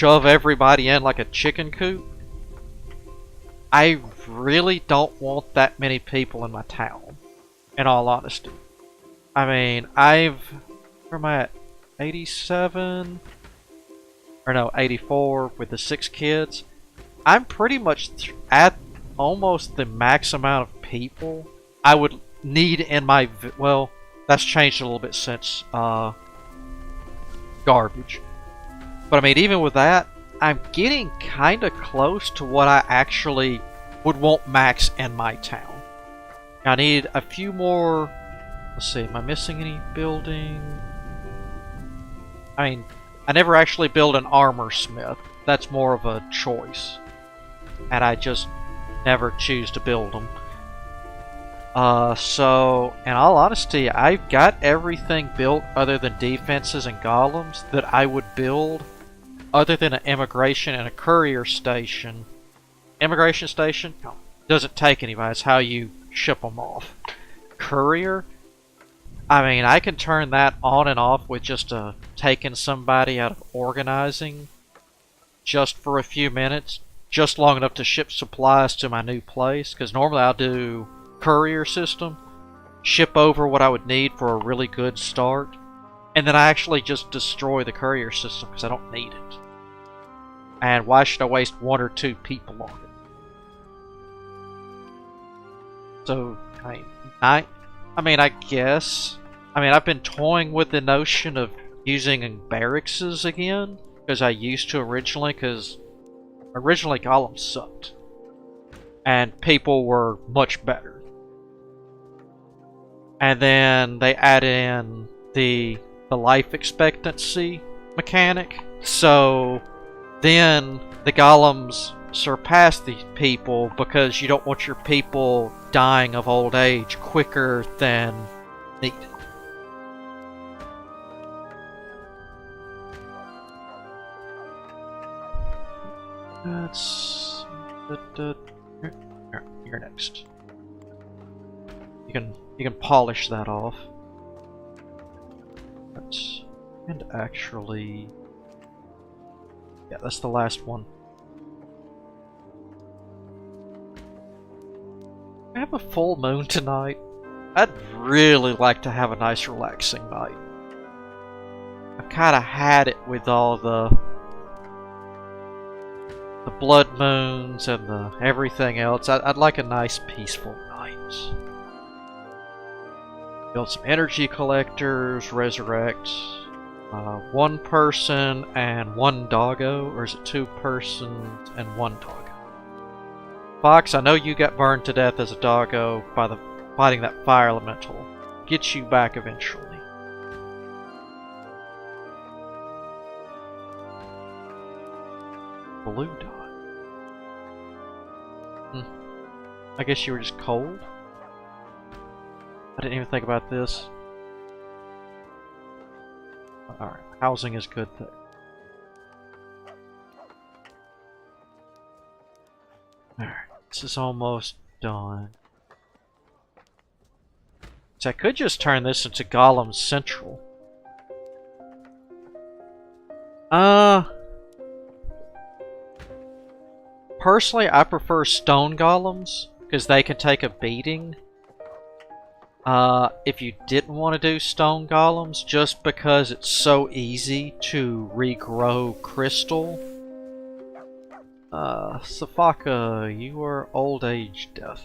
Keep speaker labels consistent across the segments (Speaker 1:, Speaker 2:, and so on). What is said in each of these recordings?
Speaker 1: shove everybody in like a chicken coop. I really don't want that many people in my town, in all honesty. I mean, where am I at? 87? Or no, 84 with the 6 kids. I'm pretty much at almost the max amount of people I would need in my... Well, that's changed a little bit since garbage. But I mean, even with that, I'm getting kind of close to what I actually would want max in my town. I need a few more... Let's see, am I missing any building? I mean, I never actually build an armor smith. That's more of a choice. And I just never choose to build them. So, in all honesty, I've got everything built other than defenses and golems that I would build other than an immigration and a courier station. Immigration station? No, doesn't take anybody. It's how you ship them off. Courier? I mean, I can turn that on and off with just taking somebody out of organizing just for a few minutes, just long enough to ship supplies to my new place, because normally I'll do courier system, ship over what I would need for a really good start, and then I actually just destroy the courier system because I don't need it. And why should I waste 1 or 2 people on it? So, I guess. I mean, I've been toying with the notion of using barracks again, because I used to originally, because originally golems sucked. And people were much better. And then they added in the life expectancy mechanic, so then the golems surpass these people because you don't want your people dying of old age quicker than needed. That's... You're next. You can polish that off. And actually... Yeah, that's the last one. I have a full moon tonight. I'd really like to have a nice relaxing night. I've kind of had it with all the blood moons and the everything else. I'd like a nice peaceful night. Build some energy collectors, resurrect 1 person and 1 doggo, or is it 2 persons and 1 doggo? Fox, I know you got burned to death as a doggo by fighting that fire elemental. Get you back eventually. Blue dot. I guess you were just cold? I didn't even think about this. Alright, housing is good there. Alright, this is almost done. So I could just turn this into Golem Central. Personally, I prefer stone golems, because they can take a beating. If you didn't want to do stone golems, just because it's so easy to regrow crystal. Safaka, you are old age death.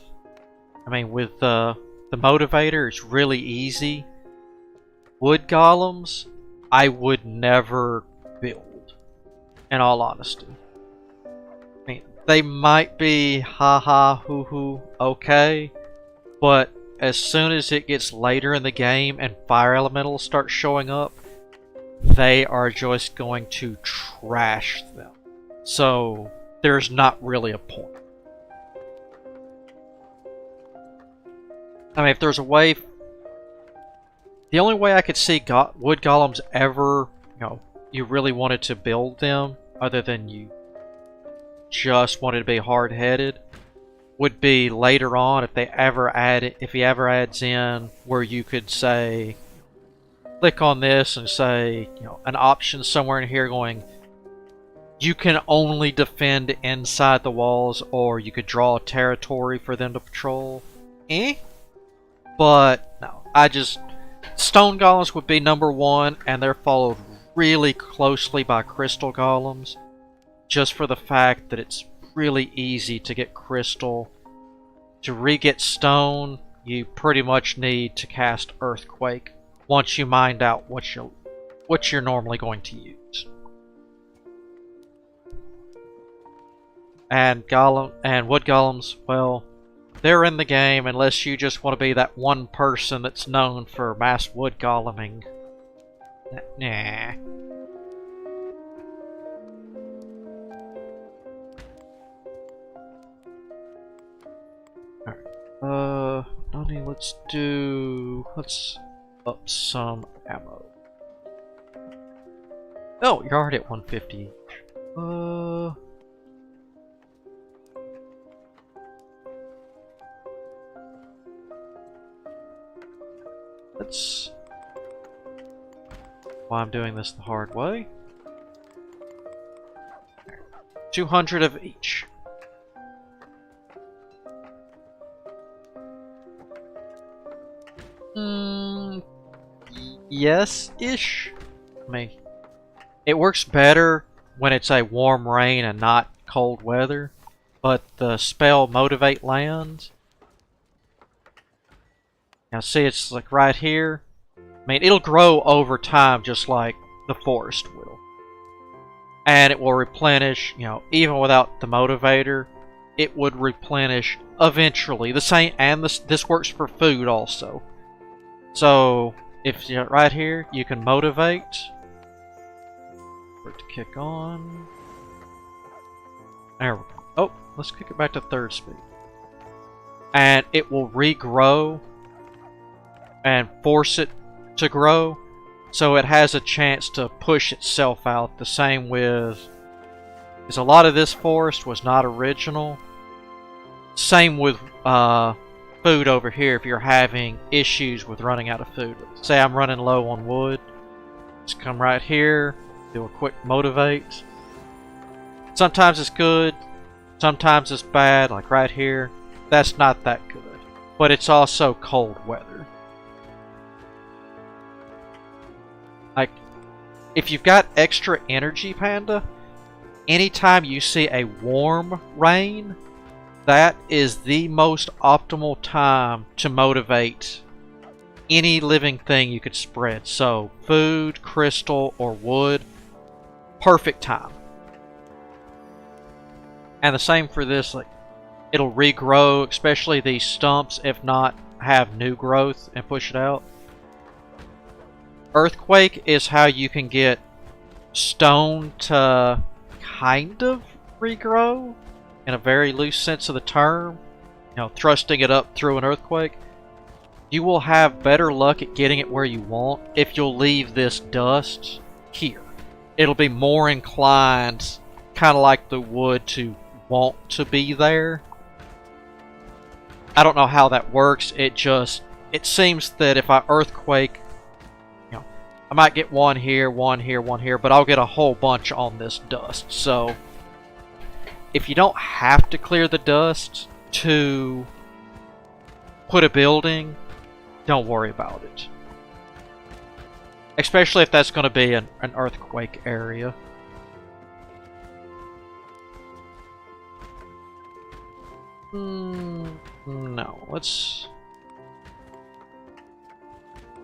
Speaker 1: I mean, with the motivator, it's really easy. Wood golems, I would never build, in all honesty. I mean, they might be haha hoo hoo okay, but as soon as it gets later in the game and fire elementals start showing up, they are just going to trash them. So there's not really a point. I mean, if there's a way... The only way I could see wood golems ever, you really wanted to build them, other than you just wanted to be hard-headed, would be later on if he ever adds in where you could say, click on this and say, an option somewhere in here going, you can only defend inside the walls, or you could draw a territory for them to patrol. But no, stone golems would be number one, and they're followed really closely by crystal golems, just for the fact that it's really easy to get crystal. To re-get stone, you pretty much need to cast earthquake once you mined out what you're normally going to use. And wood golems, well, they're in the game unless you just want to be that one person that's known for mass wood goleming. Nah. Donnie, let's up some ammo. Oh, you're already at 150. Let's... Why I'm doing this the hard way. 200 of each. Yes-ish. I mean, it works better when it's a warm rain and not cold weather, but the spell Motivate lands. Now see, it's like right here. I mean, it'll grow over time just like the forest will. And it will replenish, you know, even without the motivator, it would replenish eventually. The same, and this works for food also. So, if you're right here, you can motivate for it to kick on. There we go. Oh, let's kick it back to 3rd speed. And it will regrow and force it to grow, so it has a chance to push itself out. The same with, because a lot of this forest was not original. Same with food over here. If you're having issues with running out of food, say I'm running low on wood, just come right here, do a quick motivate. Sometimes it's good, sometimes it's bad. Like right here, that's not that good, but it's also cold weather. Like, if you've got extra energy, Panda, anytime you see a warm rain, that is the most optimal time to motivate any living thing you could spread. So, food, crystal, or wood, perfect time. And the same for this, like, it'll regrow, especially these stumps, if not have new growth and push it out. Earthquake is how you can get stone to kind of regrow, in a very loose sense of the term, you know, thrusting it up through an earthquake. You will have better luck at getting it where you want if you'll leave this dust here. It'll be more inclined, kind of like the wood, to want to be there. I don't know how that works. It seems that if I earthquake, you know, I might get one here, one here, one here, but I'll get a whole bunch on this dust. So if you don't have to clear the dust to put a building, don't worry about it. Especially if that's going to be an earthquake area. No, let's...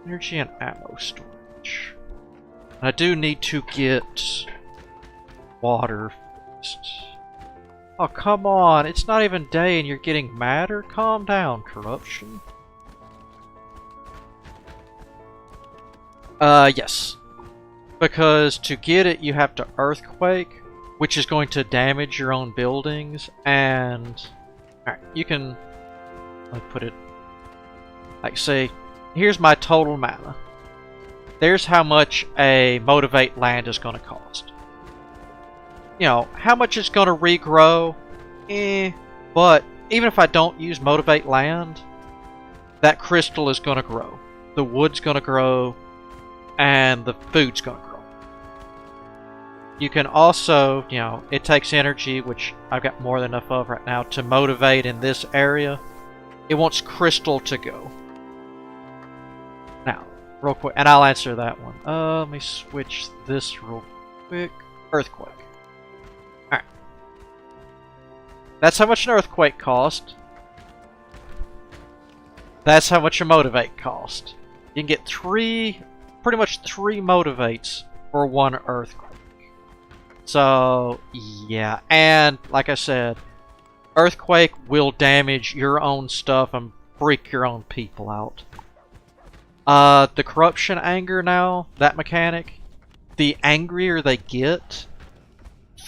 Speaker 1: Energy and ammo storage. I do need to get water first. Oh, come on. It's not even day and you're getting madder? Calm down, corruption. Yes. Because to get it, you have to earthquake, which is going to damage your own buildings, and... Alright, you can... Let me put it... Like, say, here's my total mana. There's how much a Motivate land is going to cost. You know, how much it's going to regrow, but even if I don't use Motivate land, that crystal is going to grow. The wood's going to grow, and the food's going to grow. You can also, you know, it takes energy, which I've got more than enough of right now, to motivate in this area. It wants crystal to go. Now, real quick, and I'll answer that one. Let me switch this real quick. Earthquake. Alright. That's how much an earthquake cost. That's how much a motivate cost. You can get pretty much three motivates for one earthquake. So, yeah. And, like I said, earthquake will damage your own stuff and freak your own people out. The corruption anger now, that mechanic, the angrier they get,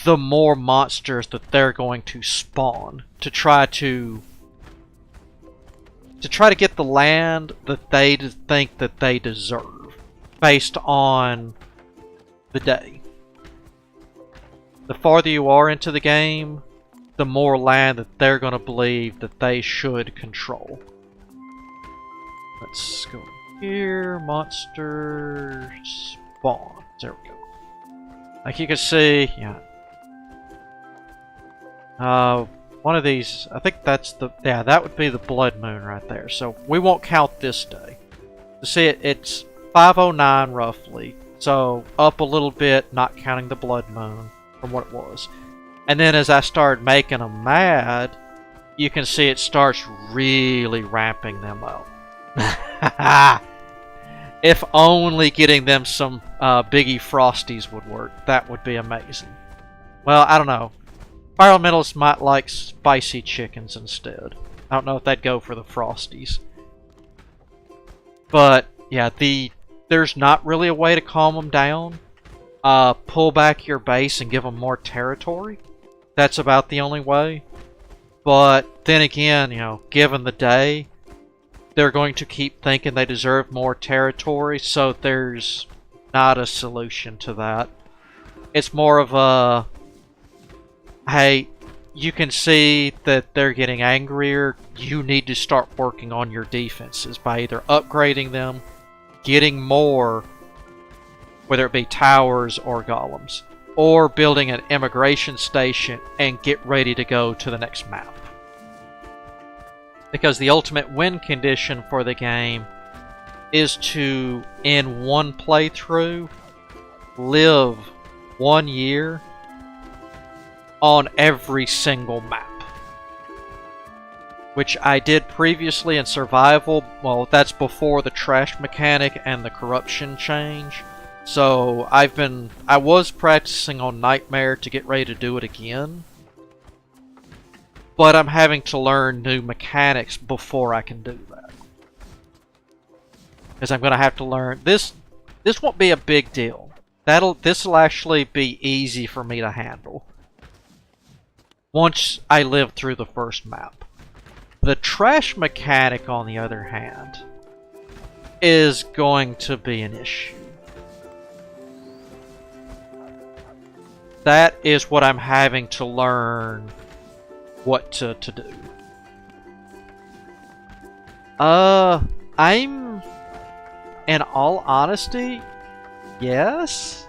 Speaker 1: the more monsters that they're going to spawn to try to get the land that they think that they deserve based on the day. The farther you are into the game, the more land that they're going to believe that they should control. Let's go here, monster spawn. There we go. Like you can see, yeah. One of these, I think that's the, yeah, that would be the blood moon right there. So we won't count this day. You see, it's 509 roughly. So up a little bit, not counting the blood moon from what it was. And then as I started making them mad, you can see it starts really ramping them up. If only getting them some Biggie Frosties would work. That would be amazing. Well, I don't know. Environmentalists might like spicy chickens instead. I don't know if they'd go for the Frosties. But, yeah, there's not really a way to calm them down. Pull back your base and give them more territory. That's about the only way. But then again, you know, given the day, they're going to keep thinking they deserve more territory, so there's not a solution to that. It's more of a, hey, you can see that they're getting angrier. You need to start working on your defenses by either upgrading them, getting more, whether it be towers or golems, or building an immigration station and get ready to go to the next map. Because the ultimate win condition for the game is to, in one playthrough, live 1 year on every single map. Which I did previously in survival. Well, that's before the trash mechanic and the corruption change. So I was practicing on Nightmare to get ready to do it again. But I'm having to learn new mechanics before I can do that. Because I'm going to have to learn this. This won't be a big deal. This'll actually be easy for me to handle once I live through the first map. The trash mechanic, on the other hand, is going to be an issue. That is what I'm having to learn what to do. I'm, in all honesty, yes.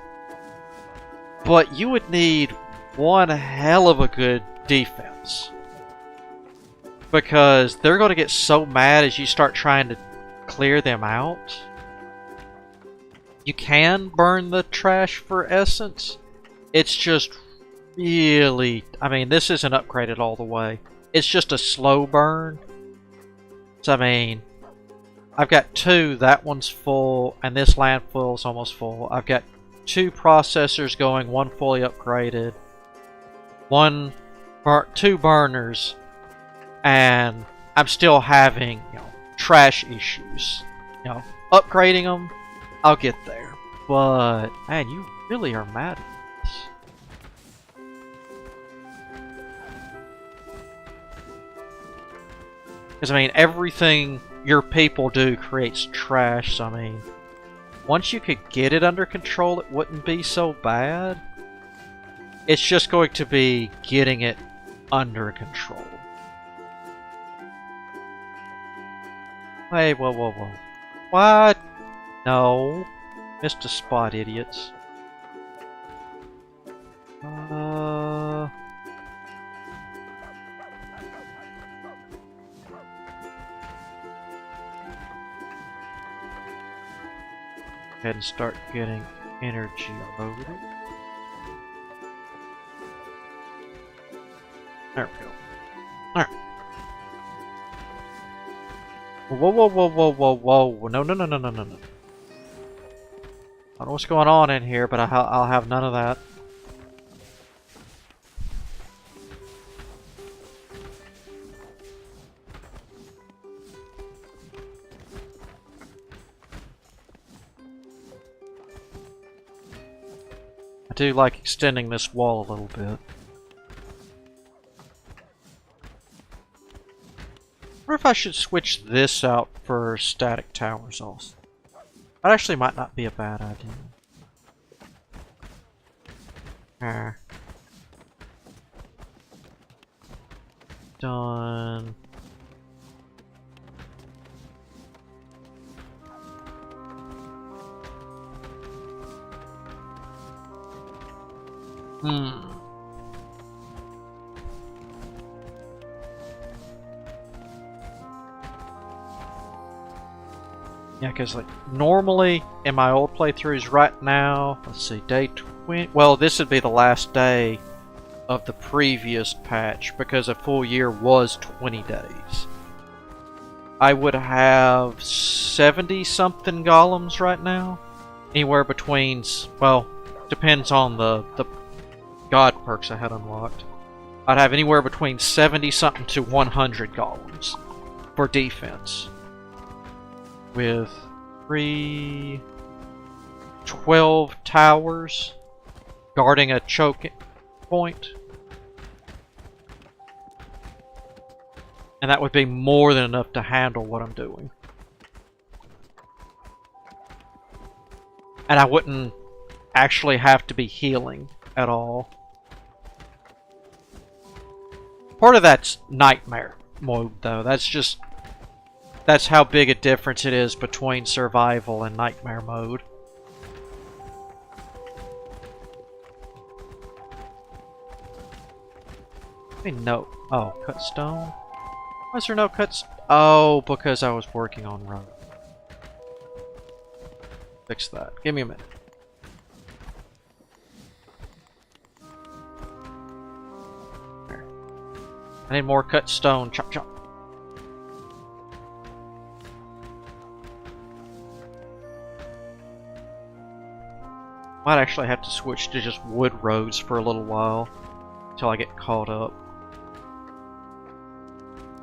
Speaker 1: But you would need one hell of a good defense. Because they're going to get so mad as you start trying to clear them out. You can burn the trash for essence. It's just really, I mean, this isn't upgraded all the way. It's just a slow burn. So, I mean, I've got two. That one's full, and this landfill's almost full. I've got two processors going, one fully upgraded. Two burners, and I'm still having, you know, trash issues. You know, upgrading them, I'll get there. But, man, you really are mad at this. Because, I mean, everything your people do creates trash, so, I mean, once you could get it under control, it wouldn't be so bad. It's just going to be getting it under control. Hey, whoa, whoa, whoa. What? No. Missed a spot, idiots. ahead and start getting energy loaded. There we go. Alright. Whoa, whoa, whoa, whoa, whoa, whoa. No, no, no, no, no, no, no. I don't know what's going on in here, but I'll have none of that. I do like extending this wall a little bit. I wonder if I should switch this out for static towers also. That actually might not be a bad idea. Done. Yeah, because like normally in my old playthroughs right now, let's see, day 20. Well, this would be the last day of the previous patch because a full year was 20 days. I would have 70 something golems right now. Anywhere between, well, depends on the god perks I had unlocked. I'd have anywhere between 70 something to 100 golems for defense. With 12 towers guarding a choke point. And that would be more than enough to handle what I'm doing. And I wouldn't actually have to be healing at all. Part of that's nightmare mode though. That's how big a difference it is between survival and nightmare mode. I mean, no. Oh, cut stone? Why is there no cut? Oh, because I was working on road. Fix that. Give me a minute. There. I need more cut stone. Chop, chop. Might actually have to switch to just wood roads for a little while until I get caught up.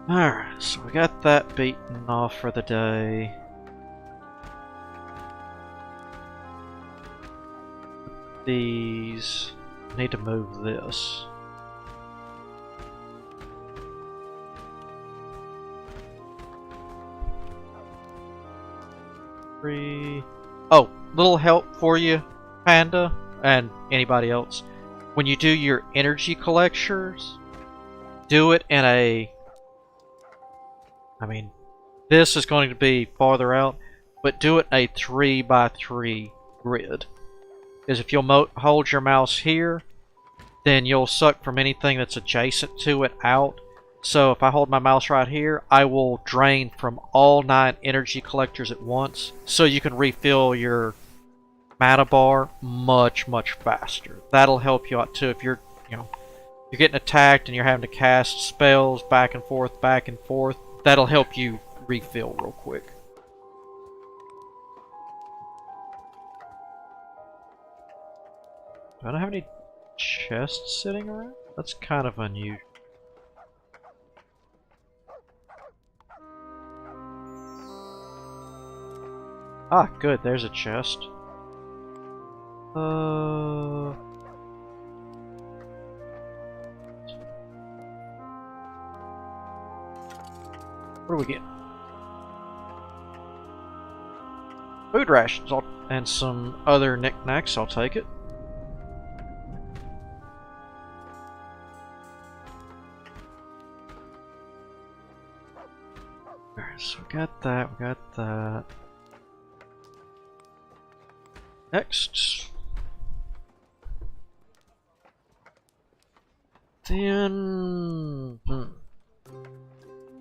Speaker 1: Alright, so we got that beaten off for the day. These I need to move this. Oh, little help for you, Panda, and anybody else. When you do your energy collectors, do it in a... I mean, this is going to be farther out, but do it a 3x3 grid. Because if you'll hold your mouse here, then you'll suck from anything that's adjacent to it out. So if I hold my mouse right here, I will drain from all 9 energy collectors at once, so you can refill your mana bar much, much faster. That'll help you out too if you're, you're getting attacked and you're having to cast spells back and forth, back and forth. That'll help you refill real quick. Do I don't have any chests sitting around? That's kind of unusual. Ah, good, there's a chest. What do we get? Food rations and some other knickknacks, I'll take it. Alright, so we got that. Next. Then...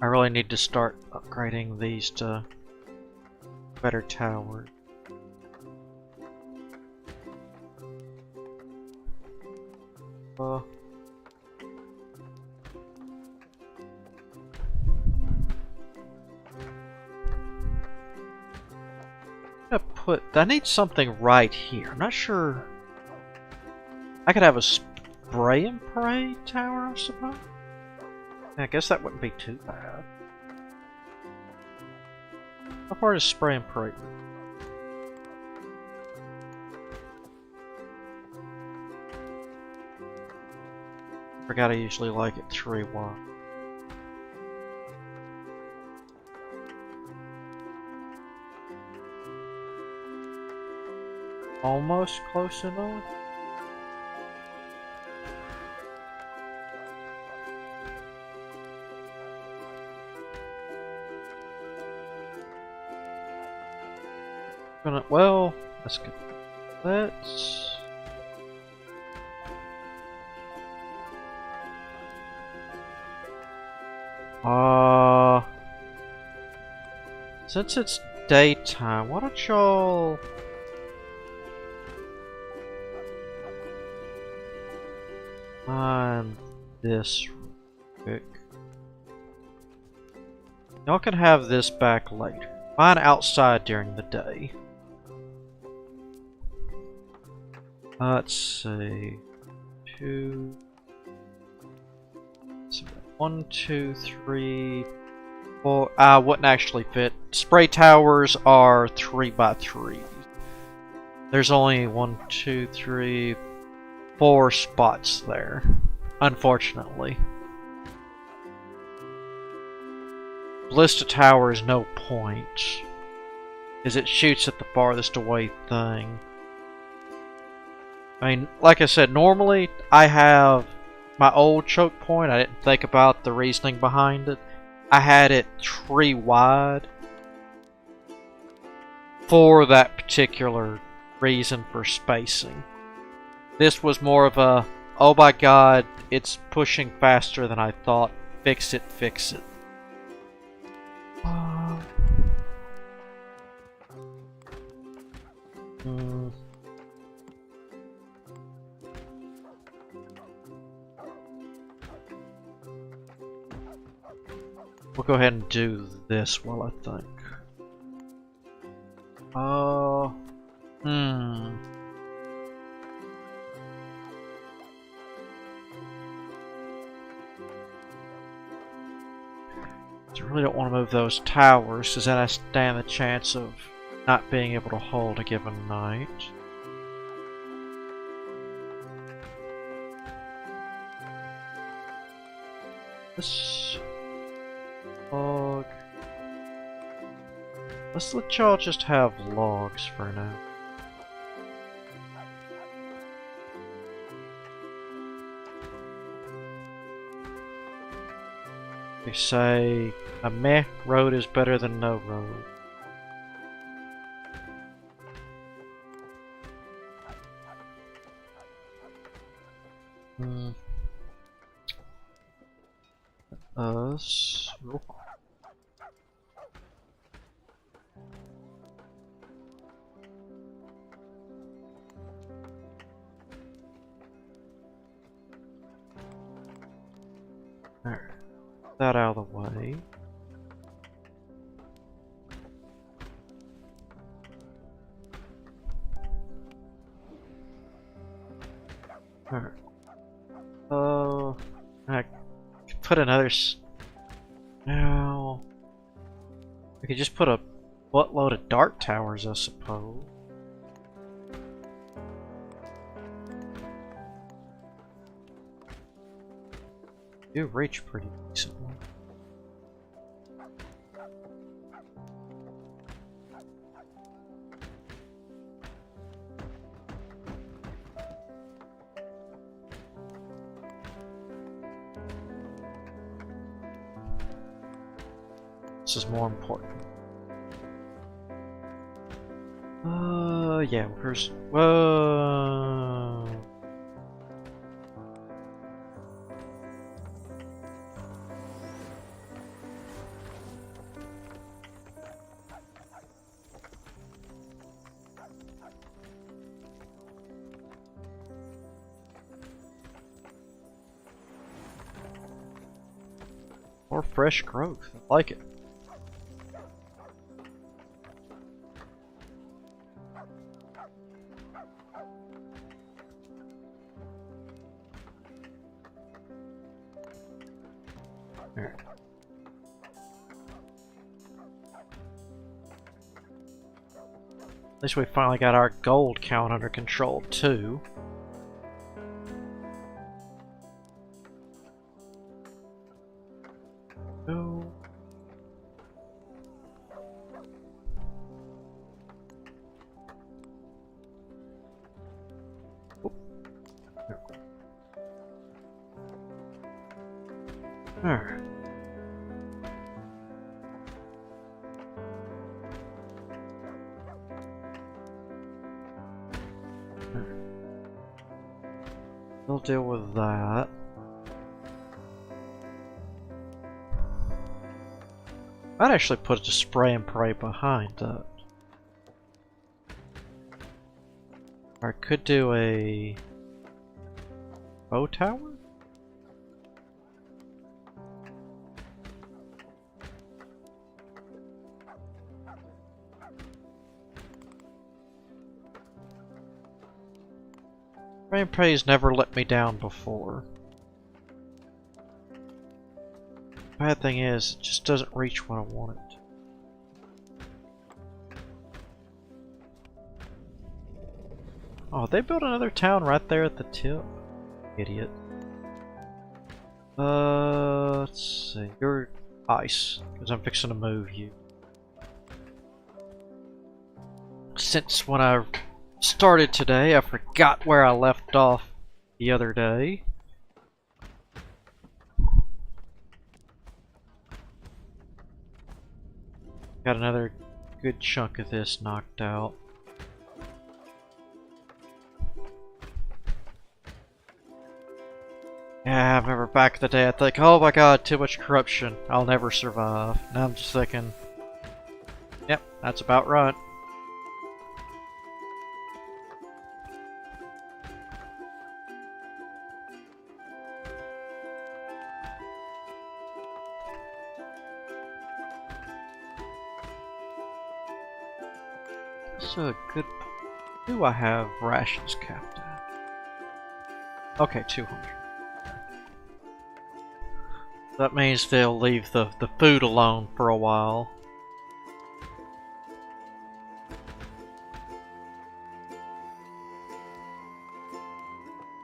Speaker 1: I really need to start upgrading these to better towers. Uh, I need something right here. I'm not sure. I could have a spray and pray tower, I suppose. I guess that wouldn't be too bad. How far does spray and pray? Forgot I usually like it 3 wide. Almost close enough. Well, that's good. Let's. Since it's daytime, why don't y'all find this real quick? Y'all can have this back later. Mine outside during the day. Let's see. 2. 1, 2, 3, 4. Wouldn't actually fit. Spray towers are 3 by 3. There's only 1, 2, 3, 4 spots there, unfortunately. Ballista tower is no point, as it shoots at the farthest away thing. I mean, like I said, normally I have my old choke point. I didn't think about the reasoning behind it. I had it 3 wide for that particular reason for spacing. This was more of a, oh my god, it's pushing faster than I thought. Fix it, fix it. We'll go ahead and do this while I think. I really don't want to move those towers, because then I stand the chance of not being able to hold a given night. This log. Let's let y'all just have logs for now. They say a meh road is better than no road. Real quick. There. That out of the way. Alright. I could put another now. I could just put a buttload of dart towers, I suppose. Do reach pretty decently. This is more important. Yeah, where's... Whoa! Or fresh growth. I like it. There. At least we finally got our gold count under control too. Oh. Alright. We'll deal with that. I'd actually put a spray and pray behind that. Or I could do a bow tower? Spray and pray's never let me down before. Bad thing is, it just doesn't reach when I want it. Oh, they built another town right there at the tip. Idiot. Let's see. You're ice, because I'm fixing to move you. Since when I started today, I forgot where I left off the other day. Got another good chunk of this knocked out. Yeah, I remember back in the day, I think, oh my god, too much corruption. I'll never survive. Now I'm just thinking, yep, that's about right. So good. Do I have rations capped at? Okay, 200. That means they'll leave the food alone for a while.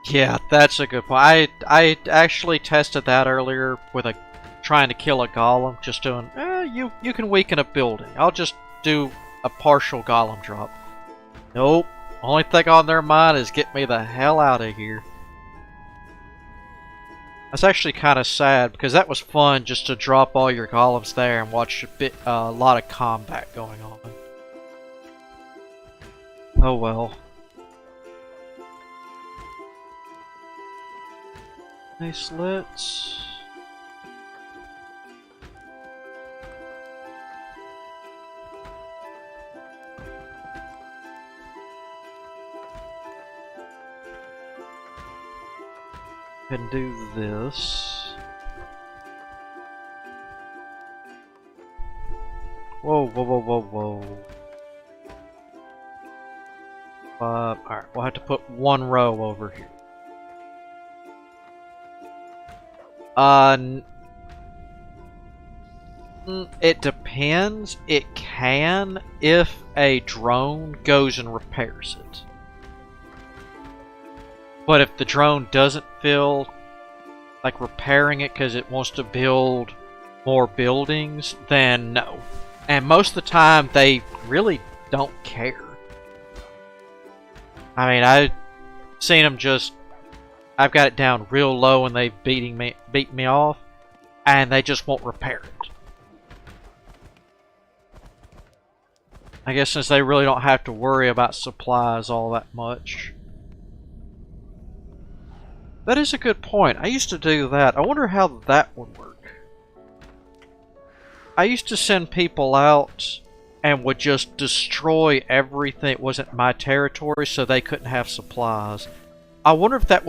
Speaker 1: Yeah, that's a good point. I actually tested that earlier with trying to kill a golem, just doing you can weaken a building. I'll just do a partial golem drop. Nope. Only thing on their mind is get me the hell out of here. That's actually kind of sad because that was fun just to drop all your golems there and watch a lot of combat going on. Oh well. Hey, slits. And do this. Whoa, whoa, whoa, whoa, whoa. Alright, we'll have to put one row over here. It depends. It can if a drone goes and repairs it. But if the drone doesn't feel like repairing it because it wants to build more buildings, then no. And most of the time, they really don't care. I mean, I've seen them just... I've got it down real low and they beat me off, and they just won't repair it. I guess since they really don't have to worry about supplies all that much. That is a good point. I used to do that. I wonder how that would work. I used to send people out and would just destroy everything that wasn't my territory so they couldn't have supplies. I wonder if that would